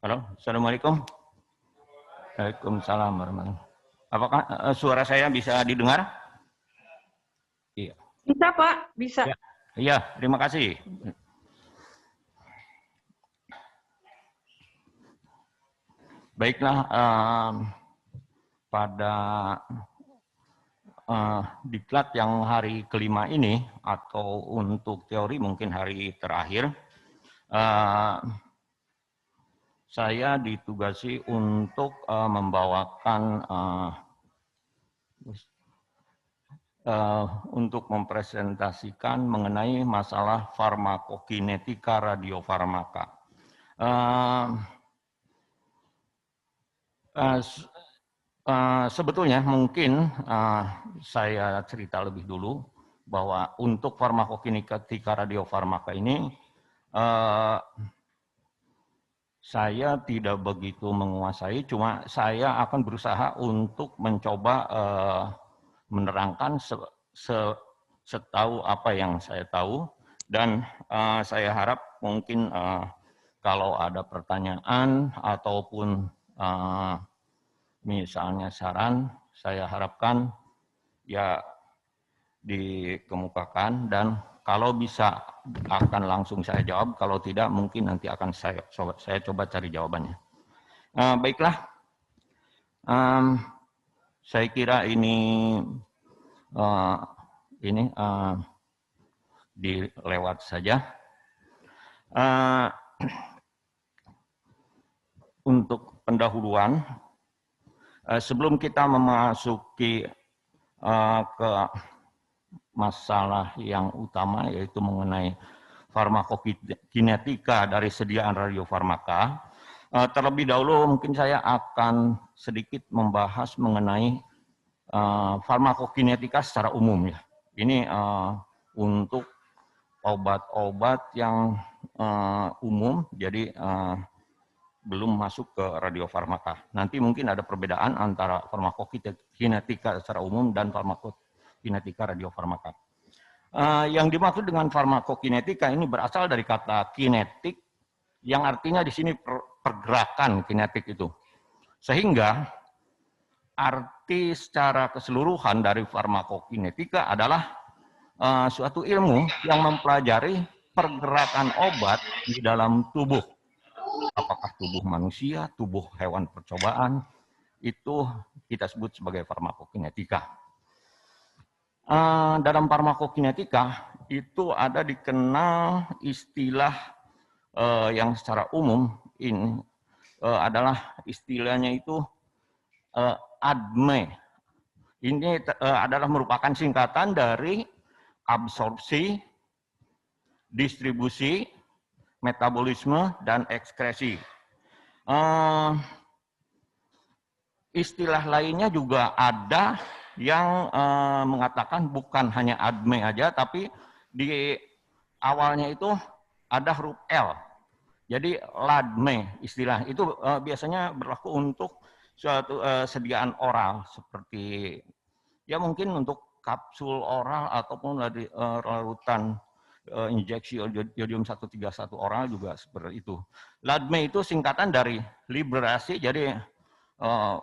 Halo, Assalamualaikum. Waalaikumsalam warahmatullahi wabarakatuh. Apakah suara saya bisa didengar? Iya. Bisa, Pak. Bisa. Ya. Iya, terima kasih. Baiklah, pada diklat yang hari kelima ini, atau untuk teori mungkin hari terakhir, saya ditugasi untuk membawakan untuk mempresentasikan mengenai masalah farmakokinetika radiofarmaka. Sebetulnya mungkin saya cerita lebih dulu bahwa untuk farmakokinetika radiofarmaka ini saya tidak begitu menguasai, cuma saya akan berusaha untuk mencoba menerangkan setahu apa yang saya tahu, dan saya harap mungkin kalau ada pertanyaan ataupun misalnya saran, saya harapkan ya dikemukakan, dan kalau bisa akan langsung saya jawab, kalau tidak mungkin nanti akan saya coba cari jawabannya. Baiklah, saya kira ini dilewat saja. Untuk pendahuluan, sebelum kita memasuki ke masalah yang utama, yaitu mengenai farmakokinetika dari sediaan radiofarmaka, terlebih dahulu mungkin saya akan sedikit membahas mengenai farmakokinetika secara umum ya. Ini untuk obat-obat yang umum, jadi belum masuk ke radiofarmaka. Nanti mungkin ada perbedaan antara farmakokinetika secara umum dan farmakokinetika radiofarmaka. Yang dimaksud dengan farmakokinetika ini berasal dari kata kinetik, yang artinya di sini pergerakan kinetik itu. Sehingga arti secara keseluruhan dari farmakokinetika adalah suatu ilmu yang mempelajari pergerakan obat di dalam tubuh. Apakah tubuh manusia, tubuh hewan percobaan, itu kita sebut sebagai farmakokinetika. Dalam farmakokinetika itu ada dikenal istilah yang secara umum ini adalah istilahnya itu ADME. Ini adalah merupakan singkatan dari absorpsi, distribusi, metabolisme, dan ekskresi. Istilah lainnya juga ada yang mengatakan bukan hanya ADME aja, tapi di awalnya itu ada huruf L. Jadi LADME istilah itu biasanya berlaku untuk suatu sediaan oral, seperti ya mungkin untuk kapsul oral ataupun dari larutan injeksi yodium 131 oral juga seperti itu. LADME itu singkatan dari liberasi, jadi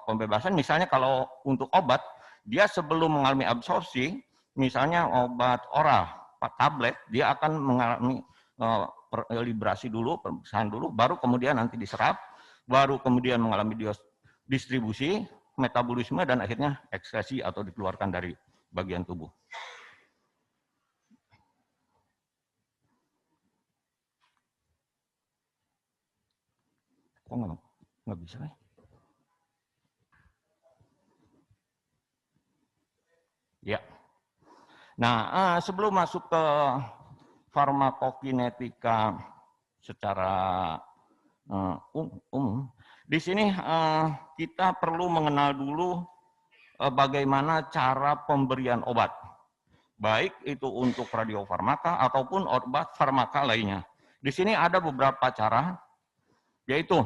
pembebasan. Misalnya kalau untuk obat, dia sebelum mengalami absorpsi, misalnya obat oral, tablet, dia akan mengalami liberasi dulu, pembebasan dulu, baru kemudian nanti diserap, baru kemudian mengalami distribusi, metabolisme, dan akhirnya ekskresi atau dikeluarkan dari bagian tubuh. Kok nggak bisa ya? Ya. Nah, sebelum masuk ke farmakokinetika secara umum, di sini kita perlu mengenal dulu bagaimana cara pemberian obat, baik itu untuk radiofarmaka ataupun obat farmaka lainnya. Di sini ada beberapa cara, yaitu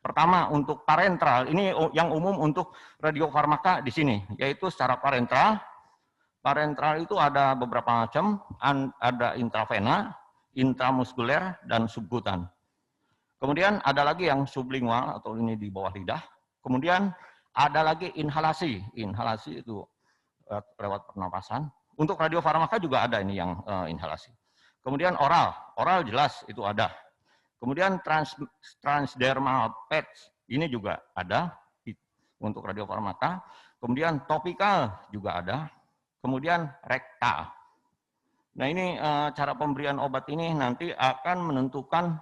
pertama untuk parenteral, ini yang umum untuk radiofarmaka di sini, yaitu secara parenteral. Parenteral itu ada beberapa macam, ada intravena, intramuskuler, dan subkutan. Kemudian ada lagi yang sublingual atau ini di bawah lidah. Kemudian ada lagi inhalasi. Inhalasi itu lewat pernapasan. Untuk radiofarmaka juga ada ini yang inhalasi. Kemudian oral. Oral jelas itu ada. Kemudian transdermal patch. Ini juga ada untuk radiofarmaka. Kemudian topikal juga ada. Kemudian rektal. Nah ini cara pemberian obat ini nanti akan menentukan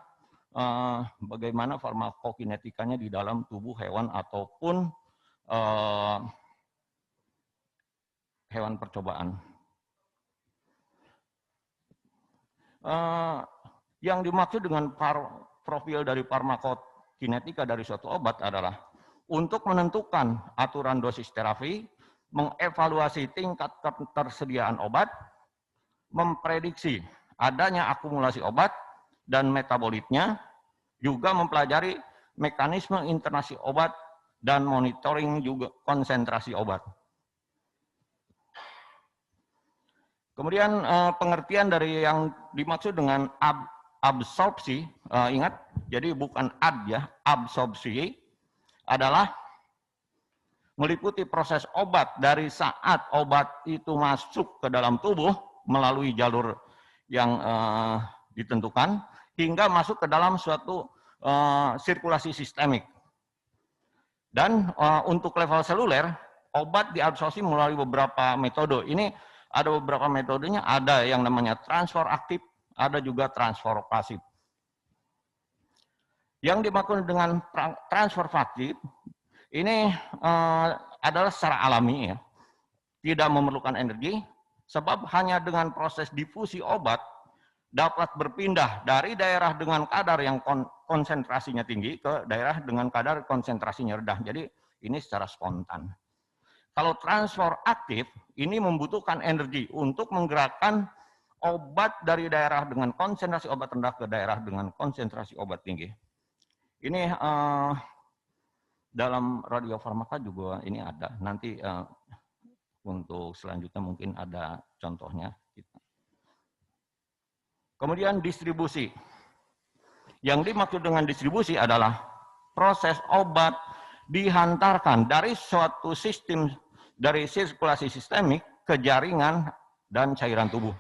bagaimana farmakokinetikanya di dalam tubuh hewan ataupun hewan percobaan. Yang dimaksud dengan profil dari farmakokinetika dari suatu obat adalah untuk menentukan aturan dosis terapi, mengevaluasi tingkat ketersediaan obat, memprediksi adanya akumulasi obat dan metabolitnya, juga mempelajari mekanisme internasi obat dan monitoring juga konsentrasi obat. Kemudian pengertian dari yang dimaksud dengan absorpsi, ingat, jadi bukan ad ya, absorpsi adalah meliputi proses obat dari saat obat itu masuk ke dalam tubuh melalui jalur yang ditentukan hingga masuk ke dalam suatu sirkulasi sistemik. Dan untuk level seluler, obat diabsorpsi melalui beberapa metode. Ini ada beberapa metodenya, ada yang namanya transfer aktif, ada juga transfer pasif. Yang dimaksud dengan transfer aktif, ini adalah secara alami ya, tidak memerlukan energi, sebab hanya dengan proses difusi obat dapat berpindah dari daerah dengan kadar yang konsentrasinya tinggi ke daerah dengan kadar konsentrasinya rendah. Jadi ini secara spontan. Kalau transfer aktif, ini membutuhkan energi untuk menggerakkan obat dari daerah dengan konsentrasi obat rendah ke daerah dengan konsentrasi obat tinggi. Ini dalam radiofarmaka juga ini ada. Nanti untuk selanjutnya mungkin ada contohnya. Kemudian distribusi. Yang dimaksud dengan distribusi adalah proses obat dihantarkan dari suatu sistem, dari sirkulasi sistemik ke jaringan dan cairan tubuh.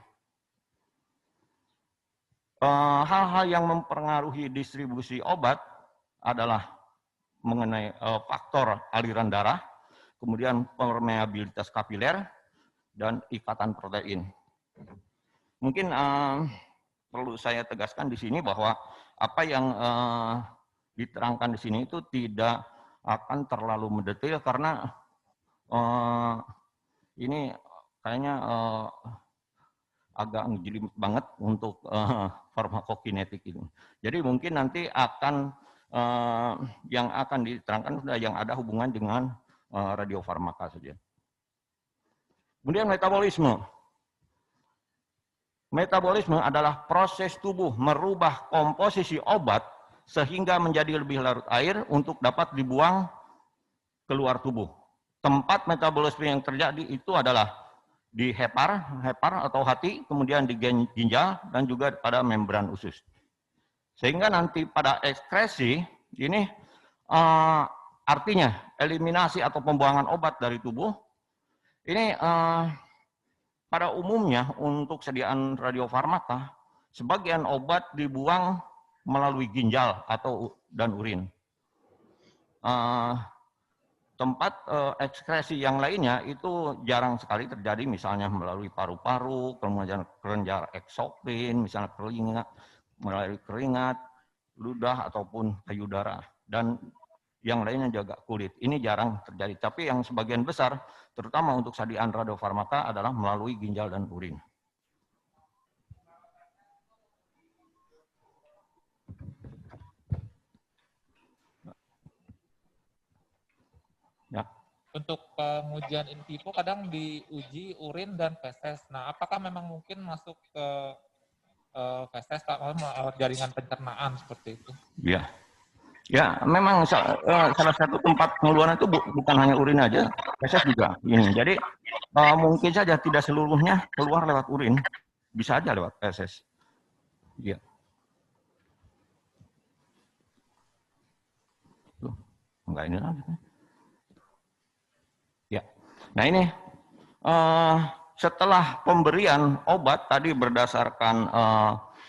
Hal-hal yang mempengaruhi distribusi obat adalah mengenai faktor aliran darah, kemudian permeabilitas kapiler, dan ikatan protein. Mungkin perlu saya tegaskan di sini bahwa apa yang diterangkan di sini itu tidak akan terlalu mendetail karena ini kayaknya agak ngejelimet banget untuk farmakokinetik ini. Jadi mungkin nanti akan yang akan diterangkan sudah yang ada hubungan dengan radiofarmaka saja. Kemudian metabolisme. Metabolisme adalah proses tubuh merubah komposisi obat sehingga menjadi lebih larut air untuk dapat dibuang keluar tubuh. Tempat metabolisme yang terjadi itu adalah di hepar atau hati, kemudian di ginjal, dan juga pada membran usus. Sehingga nanti pada ekskresi, ini artinya eliminasi atau pembuangan obat dari tubuh, ini pada umumnya untuk sediaan radiofarmaka, sebagian obat dibuang melalui ginjal dan urin. Tempat ekskresi yang lainnya itu jarang sekali terjadi, misalnya melalui paru-paru, kemudian kelenjar eksokrin, misalnya melalui keringat, ludah ataupun payudara, dan yang lainnya juga kulit. Ini jarang terjadi, tapi yang sebagian besar, terutama untuk sediaan radiofarmaka adalah melalui ginjal dan urin. Ya. Untuk pengujian in vivo kadang diuji urin dan feses. Nah, apakah memang mungkin masuk ke feses jaringan pencernaan seperti itu? Ya, ya memang salah satu tempat pengeluaran itu bukan hanya urin aja, feses juga. Ini. Jadi mungkin saja tidak seluruhnya keluar lewat urin, bisa aja lewat feses. Ya. Tuh, enggak ini lagi. Ya, nah ini setelah pemberian obat tadi berdasarkan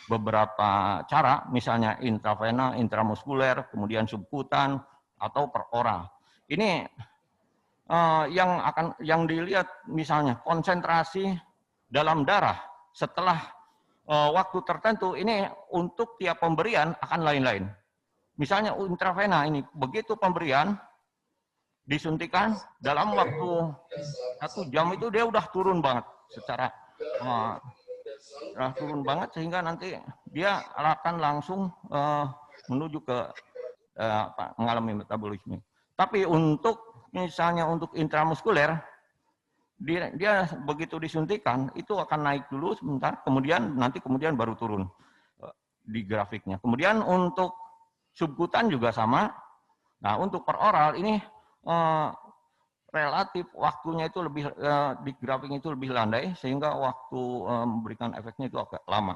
beberapa cara, misalnya intravena, intramuskuler, kemudian subkutan atau per oral. Ini yang dilihat misalnya konsentrasi dalam darah setelah waktu tertentu ini untuk tiap pemberian akan lain-lain. Misalnya intravena ini begitu pemberian disuntikan dalam waktu 1 jam itu dia udah turun banget secara turun banget sehingga nanti dia akan langsung menuju ke mengalami metabolisme. Tapi untuk misalnya untuk intramuskuler dia begitu disuntikan itu akan naik dulu sebentar, kemudian baru turun di grafiknya. Kemudian untuk subkutan juga sama. Nah, untuk peroral ini relatif waktunya itu lebih di grafik itu lebih landai sehingga waktu memberikan efeknya itu agak lama.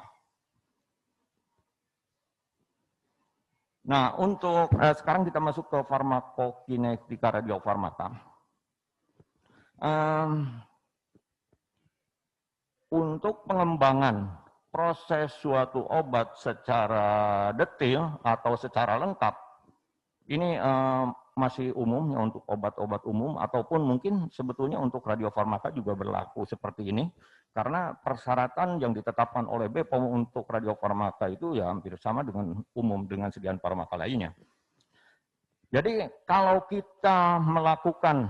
Nah, untuk sekarang kita masuk ke farmakokinetika radiofarmaka. Untuk pengembangan proses suatu obat secara detail atau secara lengkap, ini masih umumnya untuk obat-obat umum ataupun mungkin sebetulnya untuk radiofarmaka juga berlaku seperti ini karena persyaratan yang ditetapkan oleh BPOM untuk radiofarmaka itu ya hampir sama dengan umum dengan sekian farmaka lainnya. Jadi kalau kita melakukan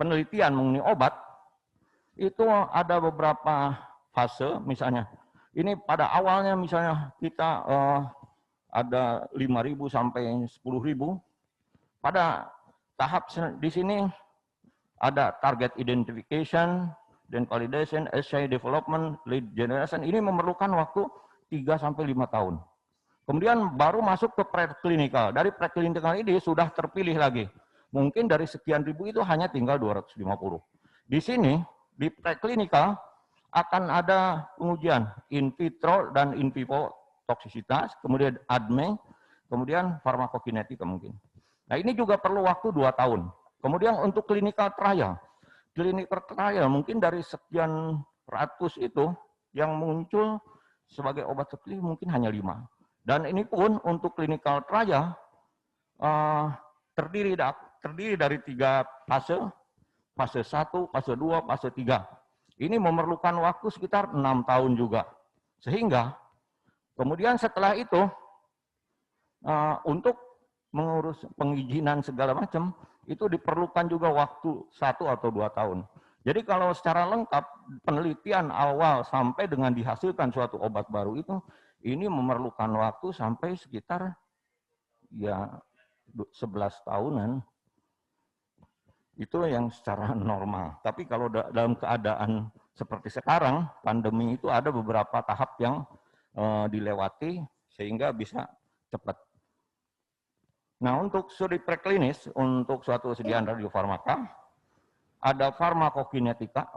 penelitian mengenai obat itu ada beberapa fase, misalnya ini pada awalnya misalnya kita ada 5.000 sampai 10.000. Pada tahap di sini ada target identification, then validation, assay development, lead generation. Ini memerlukan waktu 3 sampai 5 tahun. Kemudian baru masuk ke preklinikal. Dari preklinikal ini sudah terpilih lagi. Mungkin dari sekian ribu itu hanya tinggal 250. Di sini, di preklinikal akan ada pengujian in vitro dan in vivo toksisitas, kemudian ADME, kemudian farmakokinetika mungkin. Nah ini juga perlu waktu 2 tahun. Kemudian untuk clinical trial mungkin dari sekian ratus itu yang muncul sebagai obat terpilih mungkin hanya 5. Dan ini pun untuk clinical trial terdiri dari 3 fase, fase 1, fase 2, fase 3. Ini memerlukan waktu sekitar 6 tahun juga. Sehingga kemudian setelah itu untuk mengurus pengizinan segala macam itu diperlukan juga waktu 1 atau 2 tahun. Jadi kalau secara lengkap penelitian awal sampai dengan dihasilkan suatu obat baru itu ini memerlukan waktu sampai sekitar ya 11 tahunan. Itu yang secara normal. Tapi kalau dalam keadaan seperti sekarang, pandemi itu ada beberapa tahap yang dilewati sehingga bisa cepat. Nah, untuk studi preklinis untuk suatu sediaan radiofarmaka ada farmakokinetika,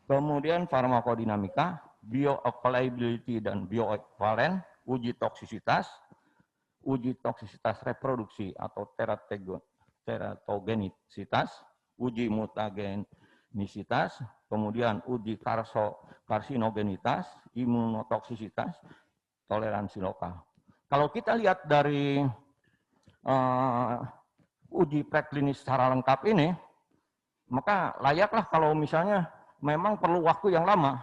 kemudian farmakodinamika, bioavailability dan bioekvivalen, uji toksisitas reproduksi atau teratogenisitas, uji mutagenisitas, kemudian uji karsinogenitas, imunotoksisitas, toleransi lokal. Kalau kita lihat dari uji preklinis secara lengkap ini, maka layaklah kalau misalnya memang perlu waktu yang lama.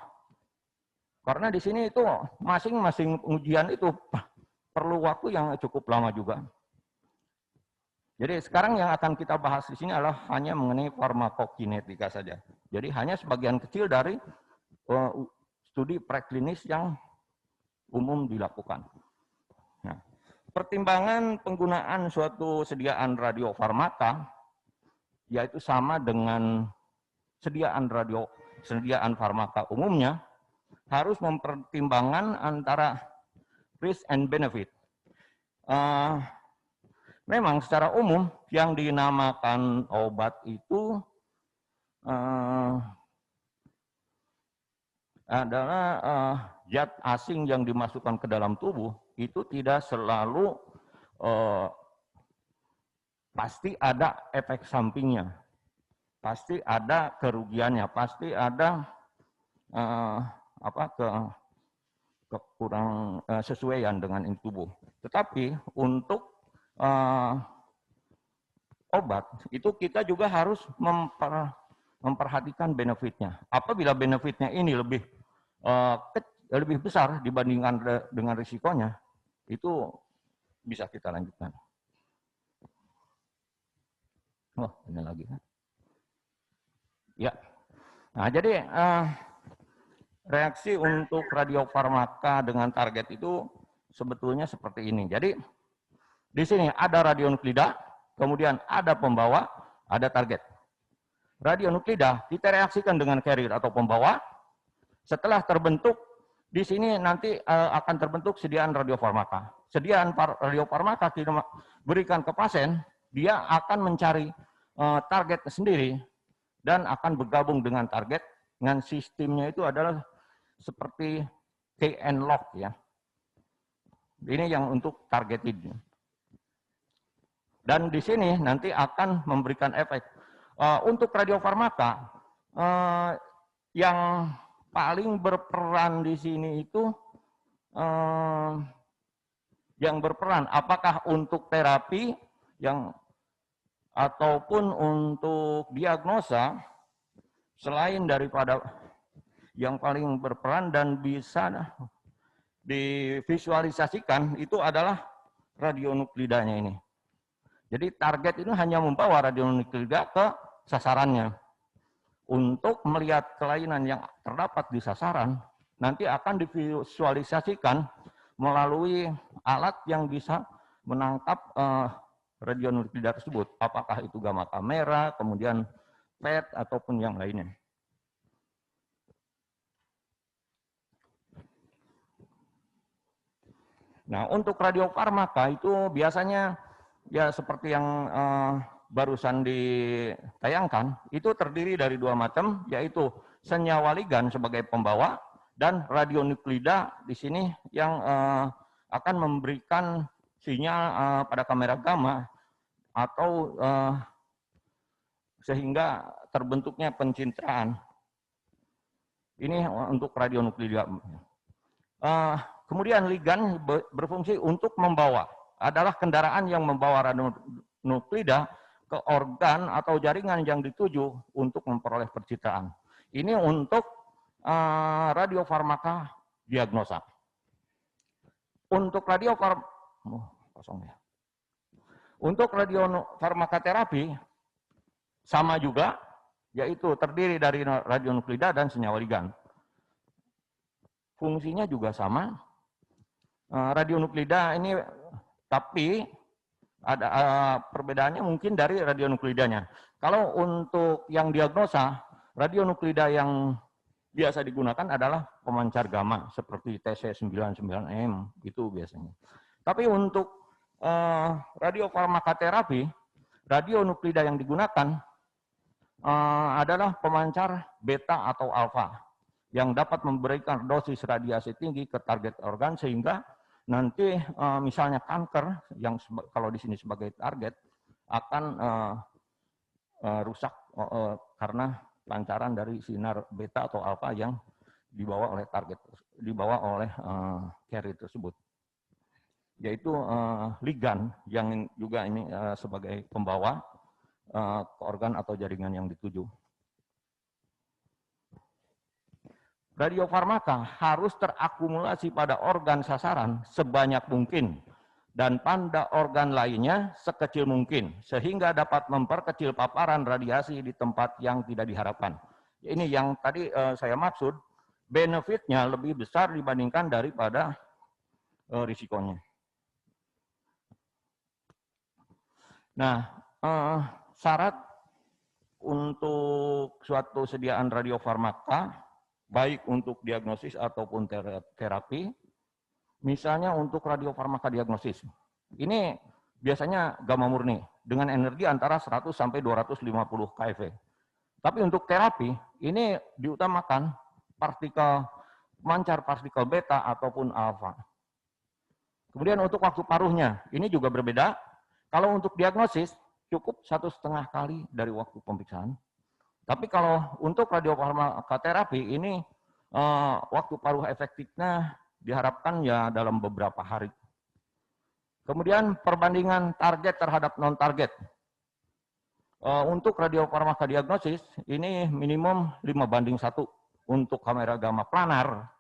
Karena di sini itu masing-masing ujian itu perlu waktu yang cukup lama juga. Jadi sekarang yang akan kita bahas di sini adalah hanya mengenai farmakokinetika saja. Jadi hanya sebagian kecil dari studi preklinis yang umum dilakukan. Nah, pertimbangan penggunaan suatu sediaan radiofarmaka yaitu sama dengan sediaan farmaka umumnya harus mempertimbangkan antara risk and benefit. Memang secara umum yang dinamakan obat itu adalah zat asing yang dimasukkan ke dalam tubuh itu tidak selalu pasti ada efek sampingnya, pasti ada kerugiannya, pasti ada kekurang sesuaian dengan tubuh. Tetapi untuk obat itu kita juga harus memperhatikan benefitnya. Apabila benefitnya ini lebih besar dibandingkan dengan risikonya, itu bisa kita lanjutkan. Oh, ini lagi. Ya. Nah, jadi reaksi untuk radiofarmaka dengan target itu sebetulnya seperti ini. Jadi di sini ada radionuklida, kemudian ada pembawa, ada target. Radionuklida kita reaksikan dengan carrier atau pembawa. Setelah terbentuk, di sini nanti akan terbentuk sediaan radiofarmaka. Sediaan radiofarmaka kita berikan ke pasien, dia akan mencari target sendiri dan akan bergabung dengan target. Dengan sistemnya itu adalah seperti key and lock ya. Ini yang untuk targeted. Dan di sini nanti akan memberikan efek. Untuk radiofarmaka yang paling berperan di sini itu yang berperan apakah untuk terapi yang ataupun untuk diagnosa, selain daripada yang paling berperan dan bisa divisualisasikan itu adalah radionuklidanya ini. Jadi target itu hanya membawa radionuklida ke sasarannya. Untuk melihat kelainan yang terdapat di sasaran, nanti akan divisualisasikan melalui alat yang bisa menangkap radionuklida tersebut. Apakah itu gamma kamera, kemudian PET, ataupun yang lainnya. Nah, untuk radiofarmaka itu biasanya ya seperti yang barusan ditayangkan, itu terdiri dari dua macam, yaitu senyawa ligan sebagai pembawa dan radionuklida di sini yang akan memberikan sinyal pada kamera gamma atau sehingga terbentuknya pencitraan. Ini untuk radionuklida. Kemudian ligan berfungsi untuk membawa, adalah kendaraan yang membawa radionuklida ke organ atau jaringan yang dituju untuk memperoleh percitraan. Ini untuk radiofarmaka diagnosa. Untuk radiofarmaka terapi sama juga, yaitu terdiri dari radionuklida dan senyawa ligan. Fungsinya juga sama. Radionuklida ini tapi ada perbedaannya mungkin dari radionuklidanya. Kalau untuk yang diagnosa, radionuklida yang biasa digunakan adalah pemancar gamma seperti TC99M itu biasanya. Tapi untuk radiofarmakaterapi, radionuklida yang digunakan adalah pemancar beta atau alfa yang dapat memberikan dosis radiasi tinggi ke target organ sehingga nanti misalnya kanker yang kalau di sini sebagai target akan rusak karena pancaran dari sinar beta atau alfa yang dibawa oleh carrier tersebut, yaitu ligan yang juga ini sebagai pembawa ke organ atau jaringan yang dituju. Radiofarmaka harus terakumulasi pada organ sasaran sebanyak mungkin dan pada organ lainnya sekecil mungkin sehingga dapat memperkecil paparan radiasi di tempat yang tidak diharapkan. Ini yang tadi saya maksud, benefitnya lebih besar dibandingkan daripada risikonya. Nah, syarat untuk suatu sediaan radiofarmaka baik untuk diagnosis ataupun terapi, misalnya untuk radiofarmaka diagnosis. Ini biasanya gamma murni dengan energi antara 100 sampai 250 keV. Tapi untuk terapi, ini diutamakan partikel pemancar partikel beta ataupun alfa. Kemudian untuk waktu paruhnya, ini juga berbeda. Kalau untuk diagnosis, cukup 1,5 kali dari waktu pemeriksaan. Tapi kalau untuk radiofarmakaterapi, ini waktu paruh efektifnya diharapkan ya dalam beberapa hari. Kemudian perbandingan target terhadap non-target. Untuk radiofarmaka diagnosis, ini minimum 5:1 untuk kamera gamma planar.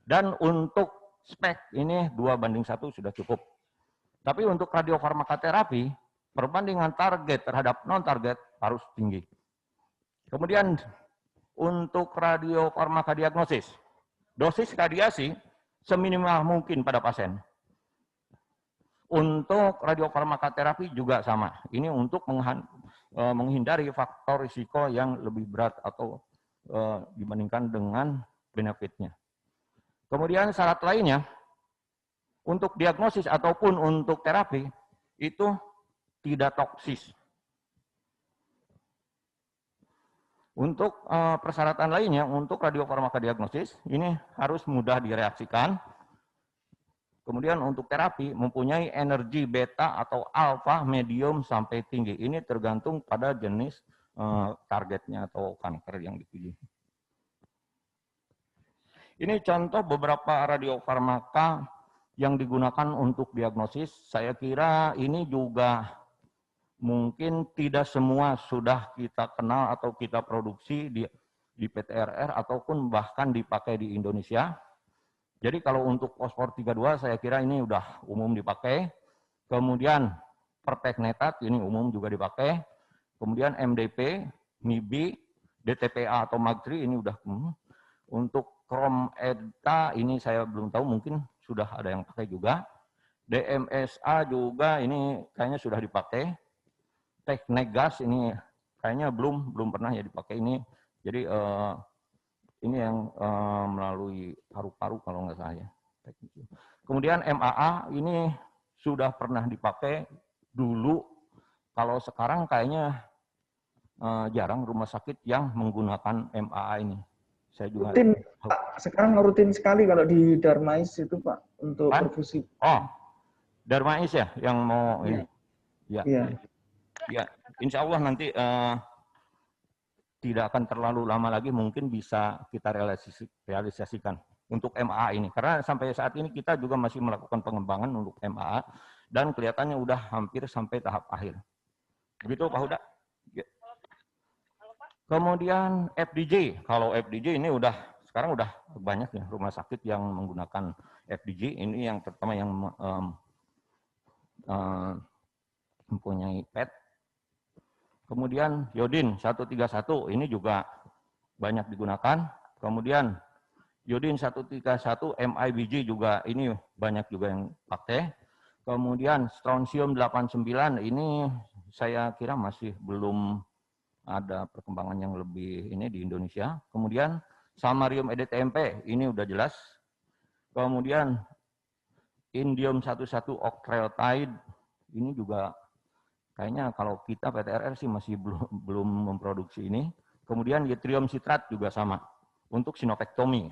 Dan untuk spek ini 2:1 sudah cukup. Tapi untuk radiofarmakaterapi, perbandingan target terhadap non-target harus tinggi. Kemudian untuk radiofarmaka diagnosis, dosis radiasi seminimal mungkin pada pasien. Untuk radiofarmakaterapi juga sama. Ini untuk menghindari faktor risiko yang lebih berat atau dibandingkan dengan benefitnya. Kemudian syarat lainnya, untuk diagnosis ataupun untuk terapi, itu tidak toksis. Untuk persyaratan lainnya, untuk radiofarmaka diagnosis, ini harus mudah direaksikan. Kemudian untuk terapi, mempunyai energi beta atau alfa, medium, sampai tinggi. Ini tergantung pada jenis targetnya atau kanker yang dipilih. Ini contoh beberapa radiofarmaka yang digunakan untuk diagnosis. Saya kira ini juga mungkin tidak semua sudah kita kenal atau kita produksi di PT-RR ataupun bahkan dipakai di Indonesia. Jadi kalau untuk fosfor 32 saya kira ini udah umum dipakai. Kemudian perteknetat ini umum juga dipakai. Kemudian MDP, MIBI, DTPA atau MAG3 ini udah umum. Untuk krom ETA ini saya belum tahu, mungkin sudah ada yang pakai juga. DMSA juga ini kayaknya sudah dipakai. Teknegas ini kayaknya belum pernah ya dipakai ini. Jadi ini yang melalui paru-paru kalau nggak salah ya. Kemudian MAA ini sudah pernah dipakai dulu. Kalau sekarang kayaknya jarang rumah sakit yang menggunakan MAA ini. Saya juga rutin, Pak. Sekarang rutin sekali kalau di Darmais itu, Pak, untuk perfusi. Oh, Darmais ya yang mau ini. Ya. Iya. Ya, insya Allah nanti tidak akan terlalu lama lagi mungkin bisa kita realisasikan untuk MAA ini. Karena sampai saat ini kita juga masih melakukan pengembangan untuk MAA dan kelihatannya udah hampir sampai tahap akhir. Begitu Pak Huda? Ya. Kemudian FDJ. Kalau FDJ ini sekarang udah banyak ya rumah sakit yang menggunakan FDJ. Ini yang pertama yang mempunyai PET. Kemudian Iodin 131 ini juga banyak digunakan. Kemudian Iodin 131 MIBG juga ini banyak juga yang pakai. Kemudian strontium 89 ini saya kira masih belum ada perkembangan yang lebih ini di Indonesia. Kemudian samarium EDTMP ini udah jelas. Kemudian indium 11 octreotide ini juga kayaknya kalau kita PT-RR sih masih belum memproduksi ini. Kemudian yttrium citrat juga sama untuk sinopektomi.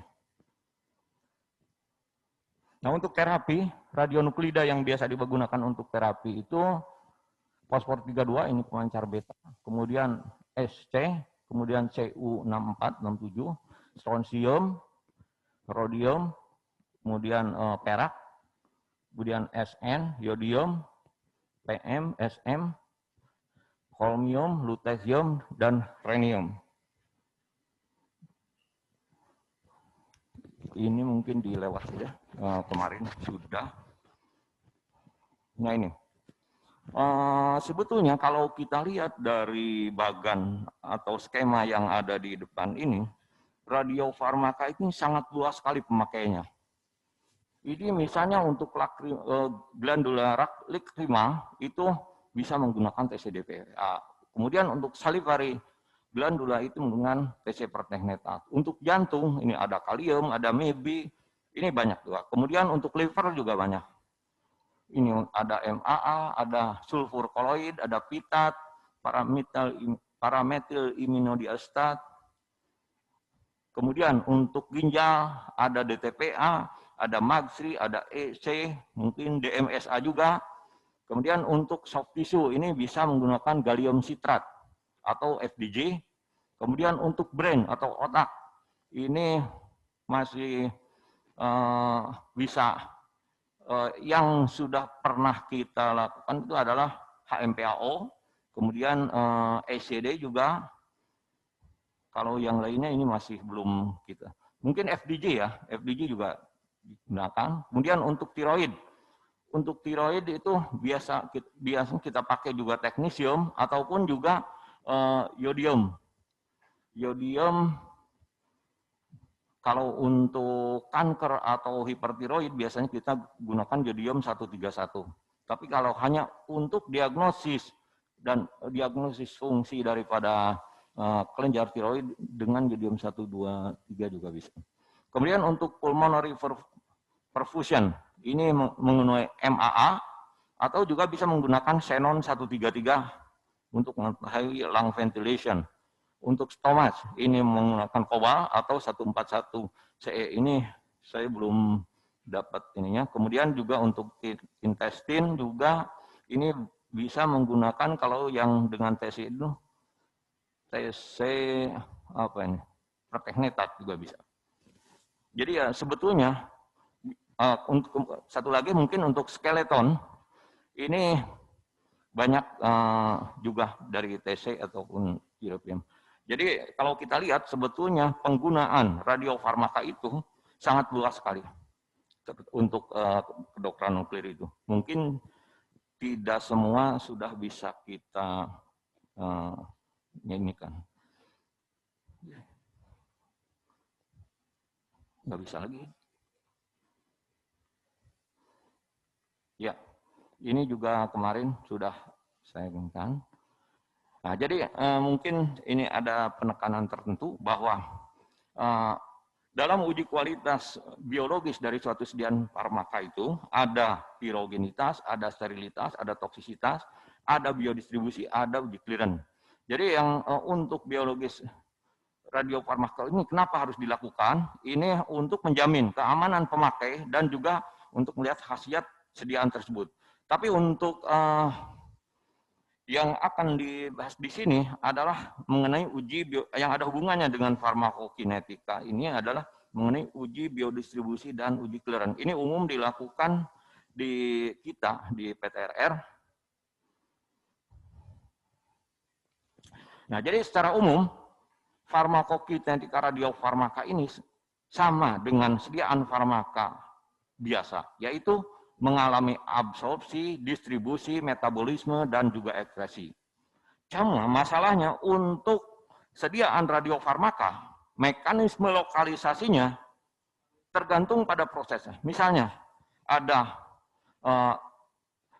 Nah untuk terapi, radionuklida yang biasa digunakan untuk terapi itu fosfor 32 ini pemancar beta. Kemudian SC, kemudian Cu64, 67, strontium, rhodium, kemudian perak, kemudian SN, yodium, PM, SM, holmium, lutetium, dan rhenium. Ini mungkin dilewat ya, kemarin sudah. Nah ini, sebetulnya kalau kita lihat dari bagan atau skema yang ada di depan ini, radiofarmaka ini sangat luas sekali pemakaiannya. Ini misalnya untuk glandula lacrima itu bisa menggunakan TCDPA. Kemudian untuk salivary glandula itu menggunakan TC perteknetat. Untuk jantung ini ada kalium, ada MEBI, ini banyak juga. Kemudian untuk liver juga banyak. Ini ada MAA, ada sulfur koloid, ada pitat, parametil iminodiastat, Kemudian untuk ginjal ada DTPA, ada MAGSRI, ada EC, mungkin DMSA juga. Kemudian untuk soft tissue ini bisa menggunakan gallium citrat atau FDG. Kemudian untuk brain atau otak ini masih bisa yang sudah pernah kita lakukan itu adalah HMPAO, kemudian ECD juga. Kalau yang lainnya ini masih belum kita. Mungkin FDG ya, FDG juga digunakan. Kemudian untuk tiroid itu biasa kita pakai juga teknisium ataupun juga yodium. Yodium kalau untuk kanker atau hipertiroid biasanya kita gunakan yodium 131. Tapi kalau hanya untuk diagnosis dan diagnosis fungsi daripada kelenjar tiroid dengan yodium 123 juga bisa. Kemudian untuk pulmonary perfusion ini menggunakan MAA atau juga bisa menggunakan xenon 133 untuk high lung ventilation. Untuk stomach ini menggunakan kobal atau 141 CE ini saya belum dapat ininya. Kemudian juga untuk intestine juga ini bisa menggunakan kalau yang dengan TC itu TC apa ini? Proteknetat juga bisa. Jadi ya sebetulnya untuk satu lagi mungkin untuk skeleton ini banyak juga dari TC ataupun European. Jadi kalau kita lihat sebetulnya penggunaan radiofarmaka itu sangat luas sekali untuk kedokteran nuklir itu. Mungkin tidak semua sudah bisa kita nyanyikan. Nggak bisa lagi. Ya, ini juga kemarin sudah saya berikan. Nah, jadi mungkin ini ada penekanan tertentu bahwa dalam uji kualitas biologis dari suatu sediaan farmaka itu ada pirogenitas, ada sterilitas, ada toksisitas, ada biodistribusi, ada uji clearance. Jadi yang untuk biologis radiofarmaka ini kenapa harus dilakukan? Ini untuk menjamin keamanan pemakai dan juga untuk melihat khasiat sediaan tersebut. Tapi untuk yang akan dibahas di sini adalah mengenai uji yang ada hubungannya dengan farmakokinetika. Ini adalah mengenai uji biodistribusi dan uji clearance. Ini umum dilakukan di kita di PTRR. Nah, jadi secara umum farmakokinetika radiofarmaka ini sama dengan sediaan farmaka biasa, yaitu mengalami absorpsi, distribusi, metabolisme, dan juga ekskresi. Cuma masalahnya untuk sediaan radiofarmaka, mekanisme lokalisasinya tergantung pada prosesnya. Misalnya ada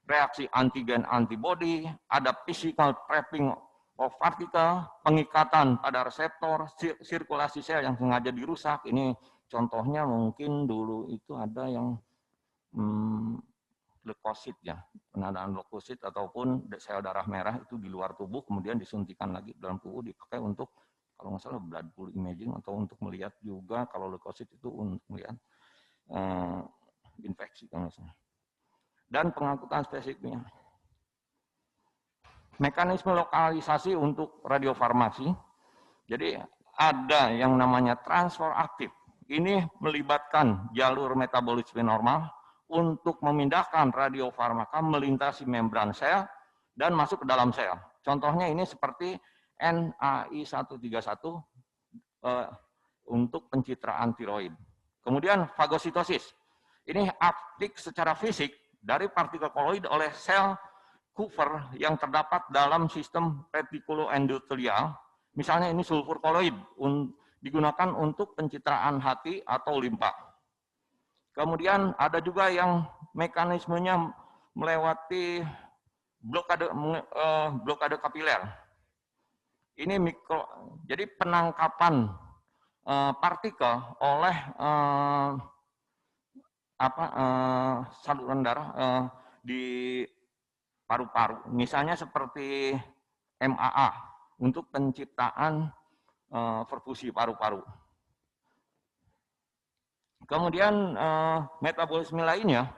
reaksi antigen antibody, ada physical trapping of particle, pengikatan pada reseptor, sirkulasi sel yang sengaja dirusak. Ini contohnya mungkin dulu itu ada yang leukosit ya, penadaan leukosit ataupun sel darah merah itu di luar tubuh kemudian disuntikan lagi dalam tubuh dipakai untuk kalau nggak salah blood pool imaging atau untuk melihat juga kalau leukosit itu untuk melihat infeksi kalau nggak salah. Dan pengangkutan spesifiknya. Mekanisme lokalisasi untuk radiofarmasi. Jadi ada yang namanya transfer aktif. Ini melibatkan jalur metabolisme normal untuk memindahkan radiofarmaka melintasi membran sel dan masuk ke dalam sel. Contohnya ini seperti NAI131 untuk pencitraan tiroid. Kemudian fagositosis. Ini uptake secara fisik dari partikel koloid oleh sel Kupfer yang terdapat dalam sistem retikuloendotelial, misalnya ini sulfur koloid, digunakan untuk pencitraan hati atau limpa. Kemudian ada juga yang mekanismenya melewati blokade kapiler. Ini jadi penangkapan partikel oleh saluran darah di paru-paru, misalnya seperti MAA untuk penciptaan perfusi paru-paru. Kemudian metabolisme lainnya,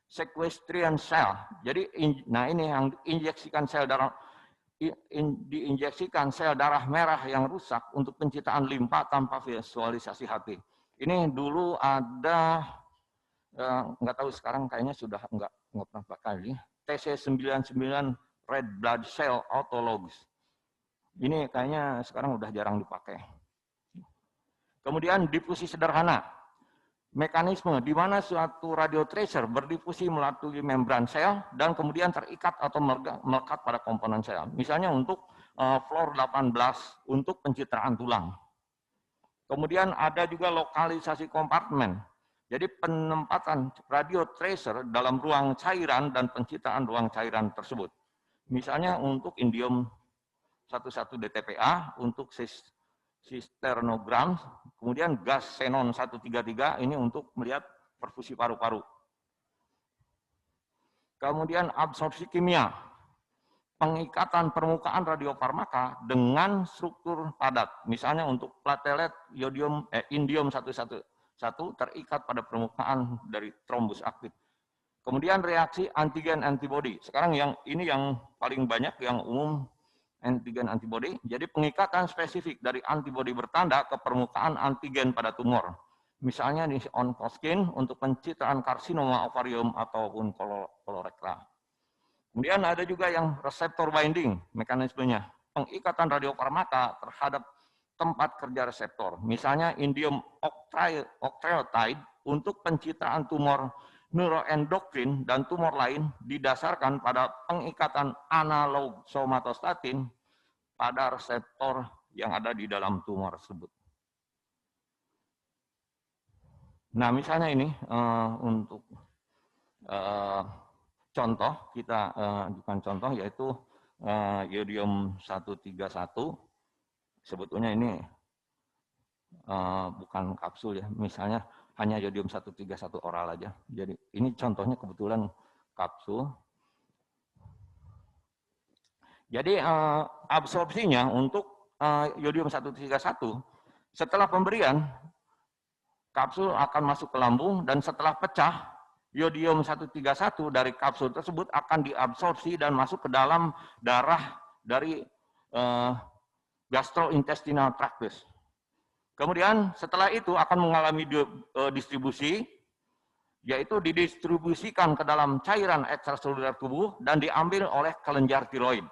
sequestrian cell. Jadi, nah ini yang diinjeksikan sel darah, diinjeksikan sel darah merah yang rusak untuk penciptaan limpa tanpa visualisasi hati. Ini dulu ada, nggak tahu sekarang kayaknya sudah nggak pernah pakai, TC99 red blood cell autologs. Ini kayaknya sekarang udah jarang dipakai. Kemudian difusi sederhana. Mekanisme di mana suatu radiotracer berdifusi melalui membran sel dan kemudian terikat atau melekat pada komponen sel. Misalnya untuk fluor 18 untuk pencitraan tulang. Kemudian ada juga lokalisasi kompartemen. Jadi penempatan radiotracer dalam ruang cairan dan pencitraan ruang cairan tersebut. Misalnya untuk indium 11 DTPA untuk sisternogram, kemudian gas xenon 133 ini untuk melihat perfusi paru-paru. Kemudian absorpsi kimia, pengikatan permukaan radiofarmaka dengan struktur padat. Misalnya untuk platelet indium 111 terikat pada permukaan dari trombus aktif. Kemudian reaksi antigen antibody. Sekarang yang ini yang paling banyak, yang umum, antigen antibody. Jadi pengikatan spesifik dari antibody bertanda ke permukaan antigen pada tumor. Misalnya di oncoskin untuk pencitraan karsinoma ovarium ataupun kolorektal. Kemudian ada juga yang reseptor binding mekanismenya. Pengikatan radiofarmaka terhadap tempat kerja reseptor. Misalnya indium octreotide untuk pencitraan tumor neuroendokrin dan tumor lain didasarkan pada pengikatan analog somatostatin pada reseptor yang ada di dalam tumor tersebut. Nah, misalnya ini untuk contoh, kita bukan contoh, yaitu yodium 131. Sebetulnya ini bukan kapsul ya, misalnya hanya yodium 131 oral aja. Jadi ini contohnya kebetulan kapsul. Jadi absorpsinya untuk yodium 131 setelah pemberian kapsul akan masuk ke lambung dan setelah pecah yodium 131 dari kapsul tersebut akan diabsorpsi dan masuk ke dalam darah dari gastrointestinal tractus. Kemudian setelah itu akan mengalami distribusi, yaitu didistribusikan ke dalam cairan ekstraseluler tubuh dan diambil oleh kelenjar tiroid.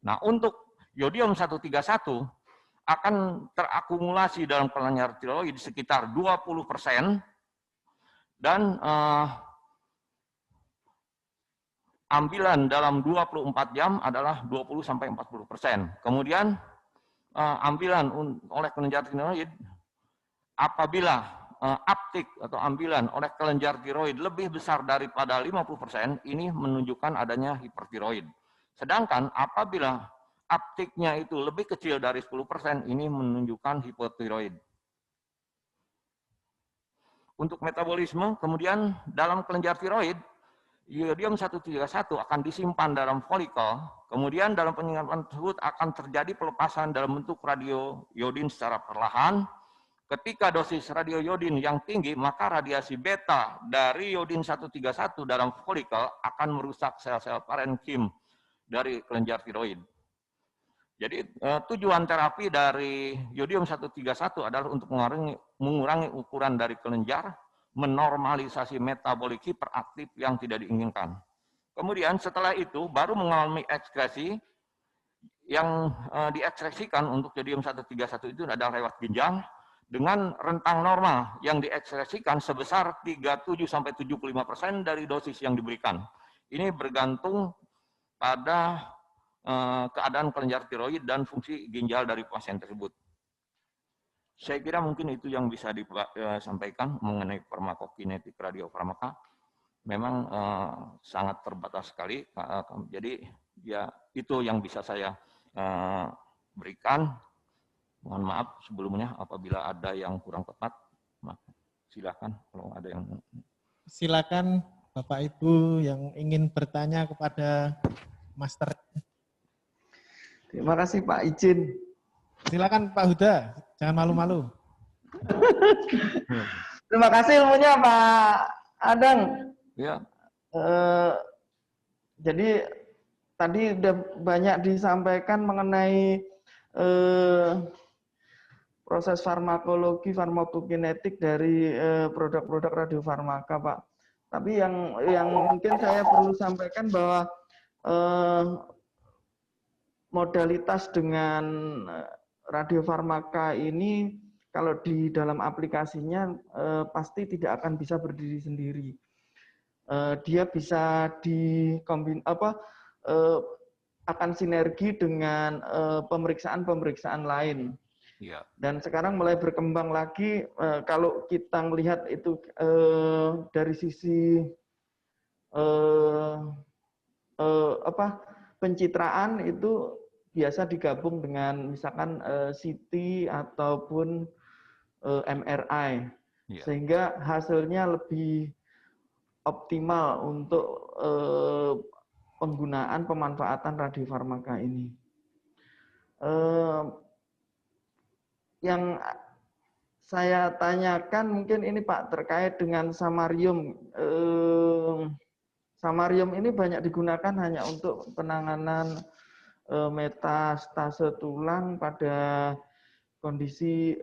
Nah, untuk yodium 131 akan terakumulasi dalam kelenjar tiroid sekitar 20% dan ambilan dalam 24 jam adalah 20-40%. Kemudian ambilan oleh kelenjar tiroid apabila uptake atau ambilan oleh kelenjar tiroid lebih besar daripada 50%, ini menunjukkan adanya hipertiroid. Sedangkan apabila uptake-nya itu lebih kecil dari 10%, ini menunjukkan hipotiroid. Untuk metabolisme, kemudian dalam kelenjar tiroid, yodium 131 akan disimpan dalam folikel, kemudian dalam penyimpan tersebut akan terjadi pelepasan dalam bentuk radioiodin secara perlahan. Ketika dosis radioiodin yang tinggi, maka radiasi beta dari iodin 131 dalam folikel akan merusak sel-sel parenkim dari kelenjar tiroid. Jadi tujuan terapi dari yodium 131 adalah untuk mengurangi ukuran dari kelenjar, menormalisasi metabolik hiperaktif yang tidak diinginkan. Kemudian setelah itu baru mengalami ekskresi yang diekskresikan untuk yodium 131 itu adalah lewat ginjal dengan rentang normal yang diekskresikan sebesar 37-75% dari dosis yang diberikan. Ini bergantung pada keadaan kelenjar tiroid dan fungsi ginjal dari pasien tersebut. Saya kira mungkin itu yang bisa disampaikan mengenai farmakokinetik radiofarmaka. Memang sangat terbatas sekali. Jadi ya itu yang bisa saya berikan. Mohon maaf sebelumnya apabila ada yang kurang tepat. Silakan kalau ada yang. Silakan Bapak Ibu yang ingin bertanya kepada Master. Terima kasih Pak izin. Silakan Pak Huda, jangan malu-malu. Terima kasih ilmunya Pak Adang. Ya, Eh, jadi tadi udah banyak disampaikan mengenai eh, proses farmakologi, farmakokinetik dari produk-produk radiofarmaka, Pak. Tapi yang mungkin saya perlu sampaikan bahwa eh, modalitas dengan radiofarmaka ini kalau di dalam aplikasinya pasti tidak akan bisa berdiri sendiri. Dia bisa dikombin akan sinergi dengan pemeriksaan-pemeriksaan lain. ya, Dan sekarang mulai berkembang lagi kalau kita melihat itu dari sisi pencitraan itu biasa digabung dengan misalkan CT ataupun MRI ya. sehingga hasilnya lebih optimal untuk penggunaan pemanfaatan radiofarmaka ini. Yang saya tanyakan mungkin ini Pak terkait dengan samarium. Samarium ini banyak digunakan hanya untuk penanganan metastase tulang pada kondisi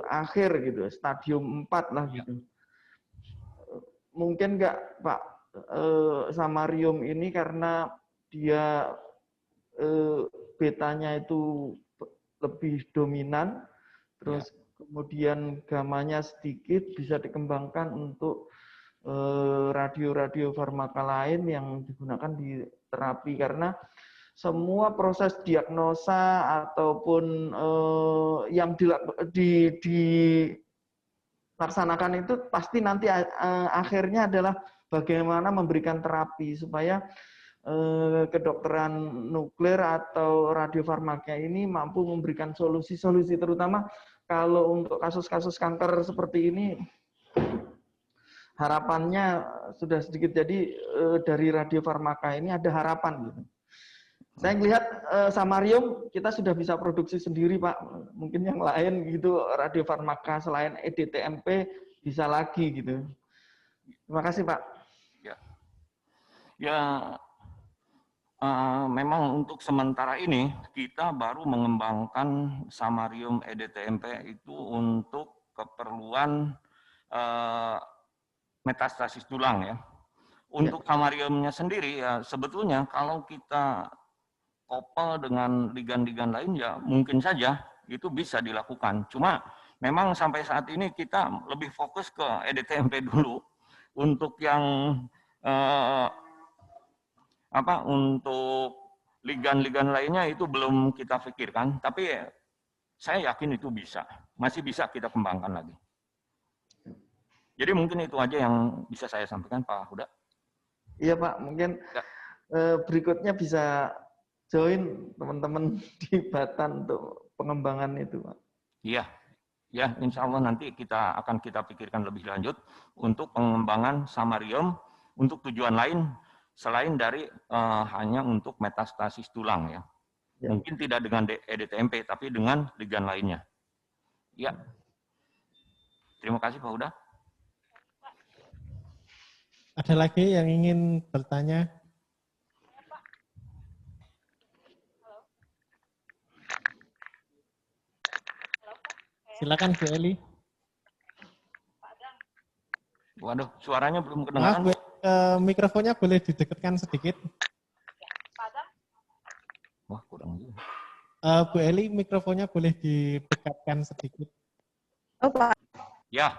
akhir gitu, stadium 4 lah gitu. Mungkin nggak Pak samarium ini karena dia betanya itu lebih dominan, terus kemudian gamanya sedikit bisa dikembangkan untuk radio-radio farmaka lain yang digunakan di terapi karena semua proses diagnosa ataupun yang dilaksanakan itu pasti nanti akhirnya adalah bagaimana memberikan terapi supaya kedokteran nuklir atau radiofarmaka ini mampu memberikan solusi-solusi terutama kalau untuk kasus-kasus kanker seperti ini harapannya sudah sedikit jadi dari radiofarmaka ini ada harapan gitu. Saya melihat samarium kita sudah bisa produksi sendiri Pak. Mungkin yang lain gitu radiofarmaka selain EDTMP bisa lagi gitu. Terima kasih Pak. Ya, ya memang untuk sementara ini kita baru mengembangkan samarium EDTMP itu untuk keperluan metastasis tulang ya. Untuk samariumnya sendiri ya sebetulnya kalau kita couple dengan ligan-ligan lain ya mungkin saja itu bisa dilakukan. Cuma memang sampai saat ini kita lebih fokus ke EDTMP dulu untuk yang untuk ligan-ligan lainnya itu belum kita pikirkan, tapi saya yakin itu bisa, masih bisa kita kembangkan lagi. Jadi mungkin itu aja yang bisa saya sampaikan Pak Huda. Iya Pak, mungkin ya. Berikutnya bisa join teman-teman di Batan untuk pengembangan itu Pak. Iya, ya insya Allah nanti kita akan pikirkan lebih lanjut untuk pengembangan samarium untuk tujuan lain selain dari hanya untuk metastasis tulang ya. Mungkin tidak dengan EDTMP tapi dengan ligan lainnya. Ya. Terima kasih Pak Huda. Ada lagi yang ingin bertanya? Silakan Bu Eli. Waduh, suaranya belum kedengaran. Maaf, mikrofonnya boleh didekatkan sedikit. Wah, kurang juga. Bu Eli, mikrofonnya boleh didekatkan sedikit. Oh, Pak. Ya,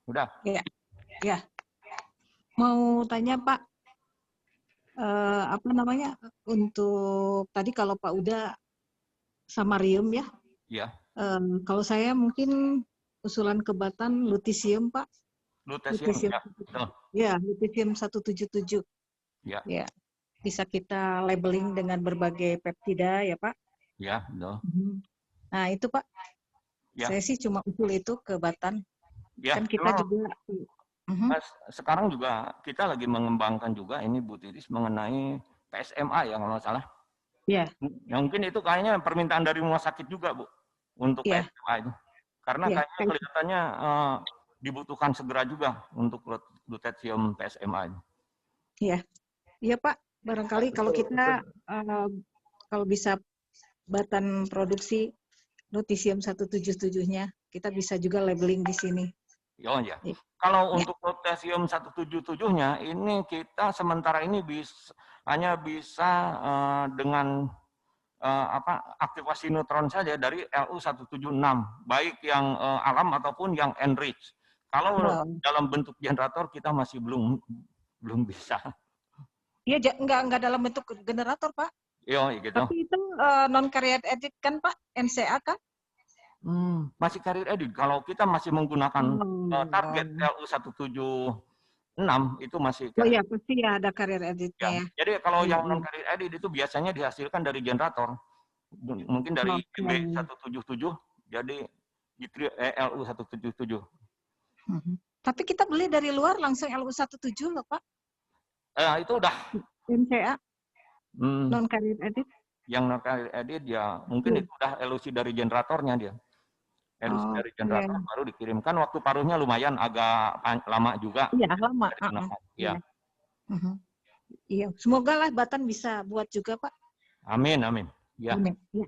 udah. Ya. Mau tanya Pak, untuk tadi kalau Pak Uda samarium ya? Ya. Kalau saya mungkin usulan ke Batan lutisium Pak. Lutisium. Ya, lutisium 177. Ya. Ya. Bisa kita labeling dengan berbagai peptida ya Pak. Ya, betul. Nah itu Pak, saya sih cuma usul itu ke Batan. Ya, kan kita juga sekarang juga kita lagi mengembangkan juga ini Bu Titis mengenai PSMA ya kalau nggak salah. Iya. Ya, mungkin itu kayaknya permintaan dari rumah sakit juga Bu untuk PSMA itu. Karena kayaknya kelihatannya dibutuhkan segera juga untuk lutetium PSMA. Iya, iya Pak. Barangkali kalau kita kalau bisa batan produksi lutetium 177-nya, kita bisa juga labeling di sini. Oh ya. Kalau Ya. untuk lutetium 177-nya ini kita sementara ini hanya bisa dengan aktivasi neutron saja dari Lu-176, baik yang alam ataupun yang enrich. Kalau dalam bentuk generator kita masih belum bisa. Iya, enggak dalam bentuk generator, Pak. Iya, gitu. Tapi itu non carrier edit kan, Pak? NCA kan? Masih carrier edit. Kalau kita masih menggunakan target Lu-176 itu masih carrier. Oh iya, pasti ya ada carrier editnya ya. Jadi kalau yang non carrier edit itu biasanya dihasilkan dari generator. Mungkin dari MB177 jadi Lu-177. Tapi kita beli dari luar langsung Lu-17 loh, Pak. Itu udah NCA non carrier edit. Yang non carrier edit ya mungkin itu udah elusi dari generatornya dia. Elusi dari generator baru dikirimkan. Waktu paruhnya lumayan agak lama juga. Iya, lama. Iya. Iya, semoga lah Batan bisa buat juga, Pak. Amin, amin. Ya. Amin. Ya.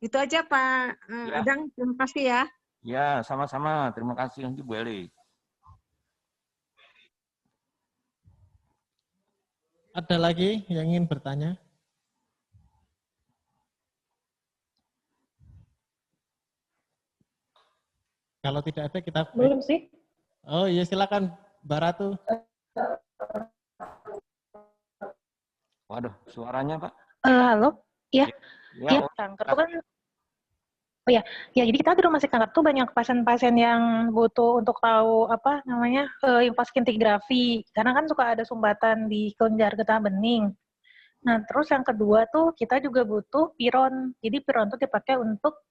Itu aja Pak Adang, terima kasih ya. Ya, sama-sama. Terima kasih Bu Eli. Ada lagi yang ingin bertanya? Kalau tidak ada kita belum sih. Oh iya, silakan Mbak Ratu. Waduh, suaranya Pak. Halo, iya. Ya, kanker tuh kan. Oh ya, jadi kita di rumah sakit kanker tuh banyak pasien-pasien yang butuh untuk tahu apa namanya infraskintigrafi, karena kan suka ada sumbatan di kelenjar getah bening. Nah, terus yang kedua tuh kita juga butuh piron. Jadi piron tuh dipakai untuk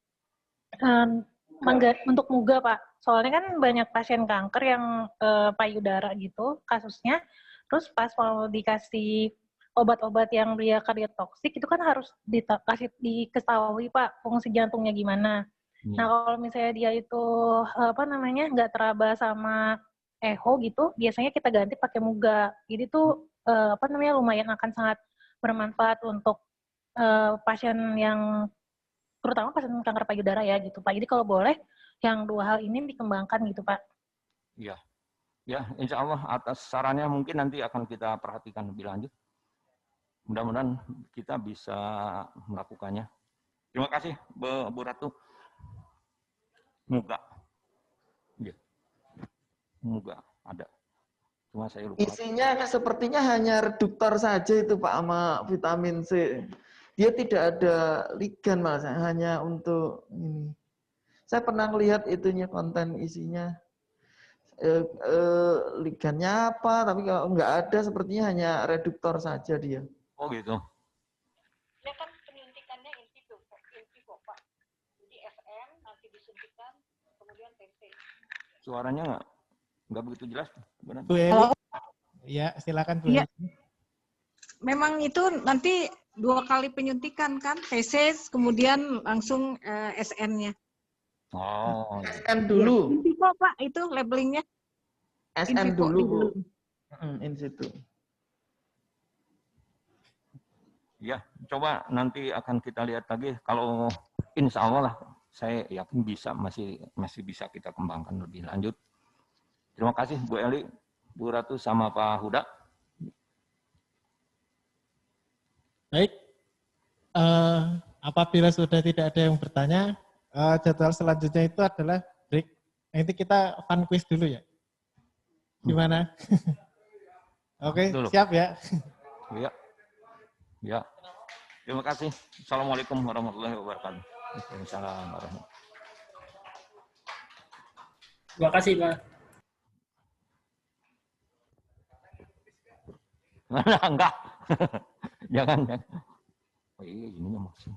untuk muga, Pak. Soalnya kan banyak pasien kanker yang payudara gitu kasusnya. Terus pas mau dikasih obat-obat yang dia kardiotoksik itu kan harus diketahui Pak fungsi jantungnya gimana. Nah, kalau misalnya dia itu nggak teraba sama echo gitu, biasanya kita ganti pakai muga. Jadi tuh lumayan akan sangat bermanfaat untuk pasien yang terutama pasien kanker payudara ya gitu Pak. Jadi kalau boleh yang dua hal ini dikembangkan gitu Pak. Iya. Ya, insya Allah atas sarannya mungkin nanti akan kita perhatikan lebih lanjut. Mudah-mudahan kita bisa melakukannya. Terima kasih Bu Ratu. Muga. Ya. Muga ada. Cuma saya lupa. Isinya sepertinya hanya reduktor saja itu Pak sama vitamin C. Dia tidak ada ligan Mas, hanya untuk ini. Saya pernah lihat itunya konten isinya. Ligannya apa, tapi kalau nggak ada sepertinya hanya reduktor saja dia. Oh gitu. Dia kan penyuntikannya in vivo Pak. Jadi FM nanti disuntikan, kemudian TC. Suaranya nggak begitu jelas. Benar. Bu Eli. Ya, silakan Bu Eli. Memang itu nanti 2 kali penyuntikan kan, TC kemudian langsung SN-nya. Oh. SN dulu. In vivo Pak, itu labelingnya. SN dulu Bu. In situ. Ya, coba nanti akan kita lihat lagi. Kalau insya Allah lah, saya yakin masih bisa kita kembangkan lebih lanjut. Terima kasih Bu Eli, Bu Ratu, sama Pak Huda. Baik. Apabila sudah tidak ada yang bertanya, jadwal selanjutnya itu adalah break. Nanti kita fun quiz dulu ya. Gimana? Oke, siap ya? Ya. Ya. Terima kasih. Assalamualaikum warahmatullahi wabarakatuh. Waalaikumsalam warahmatullahi wabarakatuh. Terima kasih, Pak. Enggak. Jangan. Oh iya, ini maksudnya.